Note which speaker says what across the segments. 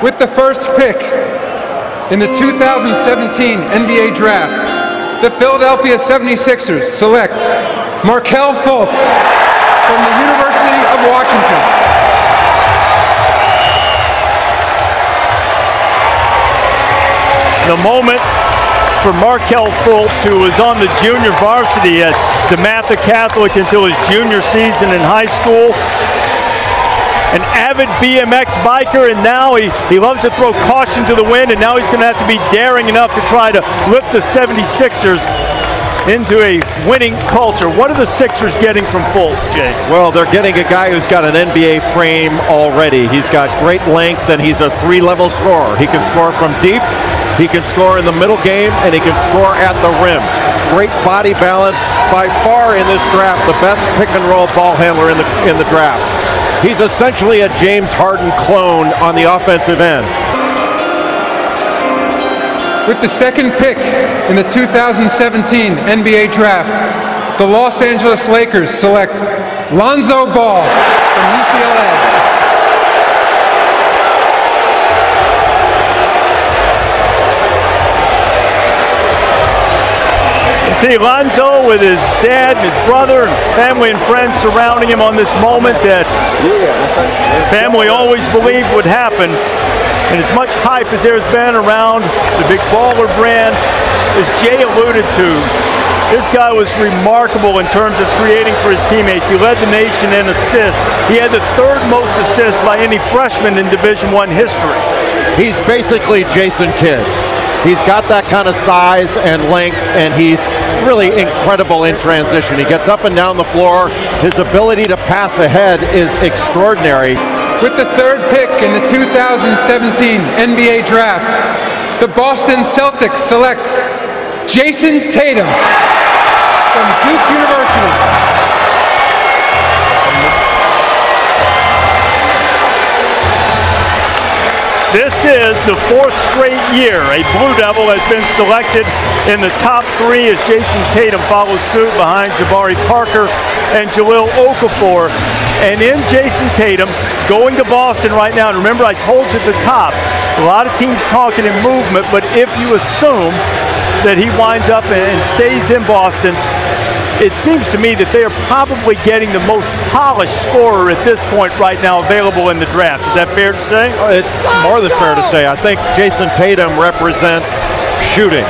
Speaker 1: With the first pick in the 2017 NBA Draft, the Philadelphia 76ers select Markelle Fultz from the University of Washington.
Speaker 2: The moment for Markelle Fultz, who was on the junior varsity at DeMatha Catholic until his junior season in high school. An avid BMX biker, and now he loves to throw caution to the wind, and now he's going to have to be daring enough to try to lift the 76ers into a winning culture. What are the Sixers getting from Fultz, Jay?
Speaker 3: Well, they're getting a guy who's got an NBA frame already. He's got great length, and he's a three-level scorer. He can score from deep, he can score in the middle game, and he can score at the rim. Great body balance. By far in this draft, the best pick-and-roll ball handler in the draft. He's essentially a James Harden clone on the offensive end.
Speaker 1: With the second pick in the 2017 NBA Draft, the Los Angeles Lakers select Lonzo Ball from UCLA.
Speaker 2: See Lonzo with his dad, his brother, and family and friends surrounding him on this moment that the family always believed would happen. And as much hype as there's been around the Big Baller brand, as Jay alluded to, this guy was remarkable in terms of creating for his teammates. He led the nation in assists. He had the third most assists by any freshman in Division I history.
Speaker 3: He's basically Jason Kidd. He's got that kind of size and length, and he's really incredible in transition. He gets up and down the floor. His ability to pass ahead is extraordinary.
Speaker 1: With the third pick in the 2017 NBA Draft, the Boston Celtics select Jason Tatum from Duke University.
Speaker 2: This is the fourth straight year a Blue Devil has been selected in the top three as Jason Tatum follows suit behind Jabari Parker and Jahlil Okafor. And in Jason Tatum, going to Boston right now, and remember I told you at the top, a lot of teams talking in movement, but if you assume that he winds up and stays in Boston, it seems to me that they are probably getting the most polished scorer at this point right now available in the draft. Is that fair to say?
Speaker 3: It's more than fair to say. I think Jason Tatum represents shooting.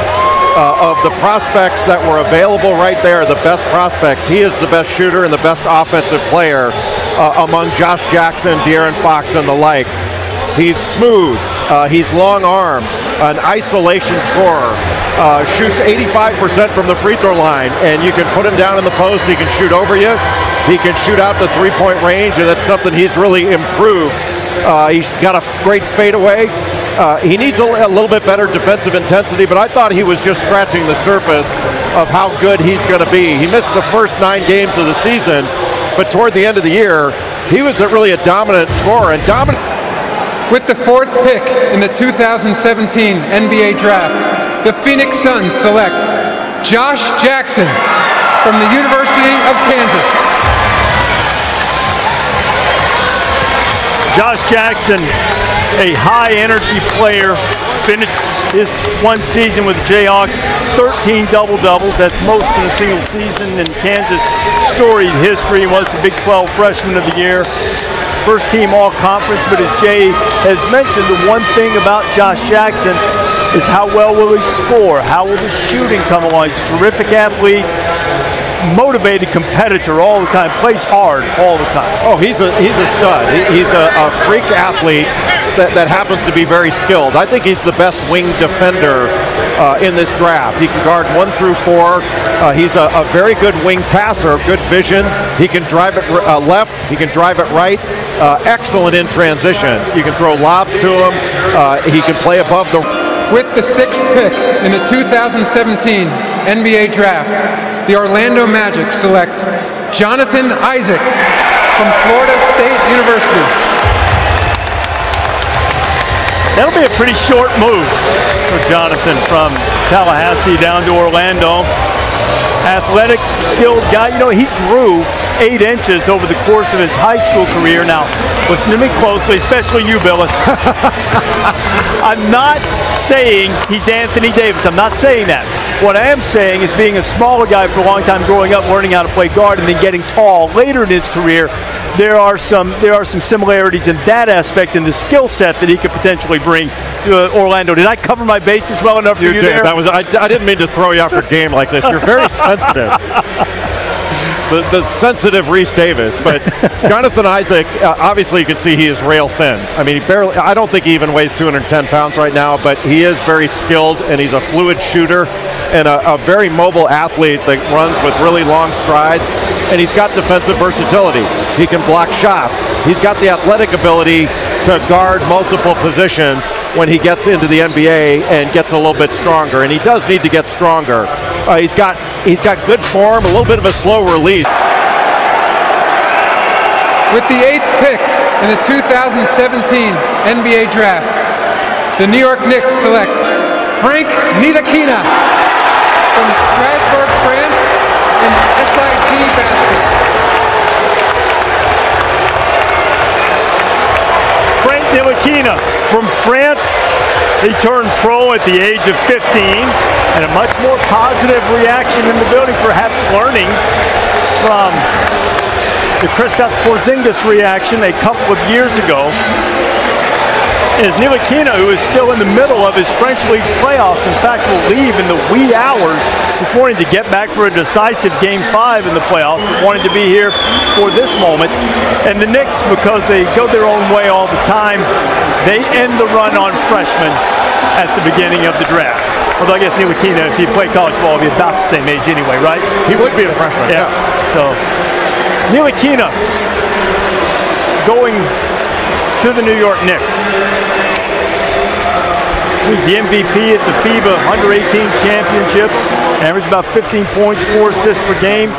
Speaker 3: Of the prospects that were available right there, the best prospects, he is the best shooter and the best offensive player among Josh Jackson, De'Aaron Fox, and the like. He's smooth. He's long-armed, an isolation scorer. Shoots 85% from the free throw line, and you can put him down in the post, he can shoot over you. He can shoot out the three-point range, and that's something he's really improved. He's got a great fadeaway. He needs a little bit better defensive intensity, but I thought he was just scratching the surface of how good he's going to be. He missed the first 9 games of the season, but toward the end of the year, he was really a dominant scorer. And dominant.
Speaker 1: With the fourth pick in the 2017 NBA Draft, the Phoenix Suns select Josh Jackson from the University of Kansas.
Speaker 2: Josh Jackson, a high-energy player, finished his one season with the Jayhawks, 13 double-doubles. That's most in a single season in Kansas' storied history. He was the Big 12 Freshman of the Year. First team all-conference, but as Jay has mentioned, the one thing about Josh Jackson is how well will he score? How will the shooting come along? He's a terrific athlete, motivated competitor all the time, plays hard all the time.
Speaker 3: Oh, he's a stud. He's a freak athlete that happens to be very skilled. I think he's the best wing defender in this draft. He can guard 1 through 4. He's a very good wing passer, good vision. He can drive it left. He can drive it right. Excellent in transition. You can throw lobs to him. He can play above the.
Speaker 1: With the 6th pick in the 2017 NBA Draft, the Orlando Magic select Jonathan Isaac from Florida State University.
Speaker 2: That'll be a pretty short move for Jonathan from Tallahassee down to Orlando. Athletic, skilled guy. You know, he grew 8 inches over the course of his high school career. Now, listen to me closely, especially you, Billis. I'm not saying he's Anthony Davis. I'm not saying that. What I am saying is being a smaller guy for a long time, growing up, learning how to play guard, and then getting tall later in his career, there are some similarities in that aspect in the skill set that he could potentially bring to Orlando. Did I cover my bases well enough for you there?
Speaker 3: I didn't mean to throw you off for game like this. You're very sensitive. The sensitive Reese Davis, but Jonathan Isaac, obviously you can see he is rail thin. I mean, I don't think he even weighs 210 pounds right now, but he is very skilled, and he's a fluid shooter and a very mobile athlete that runs with really long strides, and he's got defensive versatility. He can block shots. He's got the athletic ability to guard multiple positions when he gets into the NBA and gets a little bit stronger, and he does need to get stronger. He's got good form, a little bit of a slow release.
Speaker 1: With the 8th pick in the 2017 NBA Draft, the New York Knicks select Frank Ntilikina from Strasbourg, France, in SIG basket.
Speaker 2: Frank Ntilikina from France. He turned pro at the age of 15, and a much more positive reaction in the building, perhaps learning from the Kristaps Porzingis reaction a couple of years ago. Is Ntilikina, who is still in the middle of his French League playoffs, in fact will leave in the wee hours this morning to get back for a decisive Game 5 in the playoffs, but wanted to be here for this moment. And the Knicks, because they go their own way all the time, they end the run on freshmen at the beginning of the draft. Although I guess Ntilikina, if he played college ball, would be about the same age anyway, right?
Speaker 3: He would be a freshman, yeah.
Speaker 2: So, Ntilikina going to the New York Knicks. He's the MVP at the FIBA Under-18 Championships. Averaged about 15 points, 4 assists per game.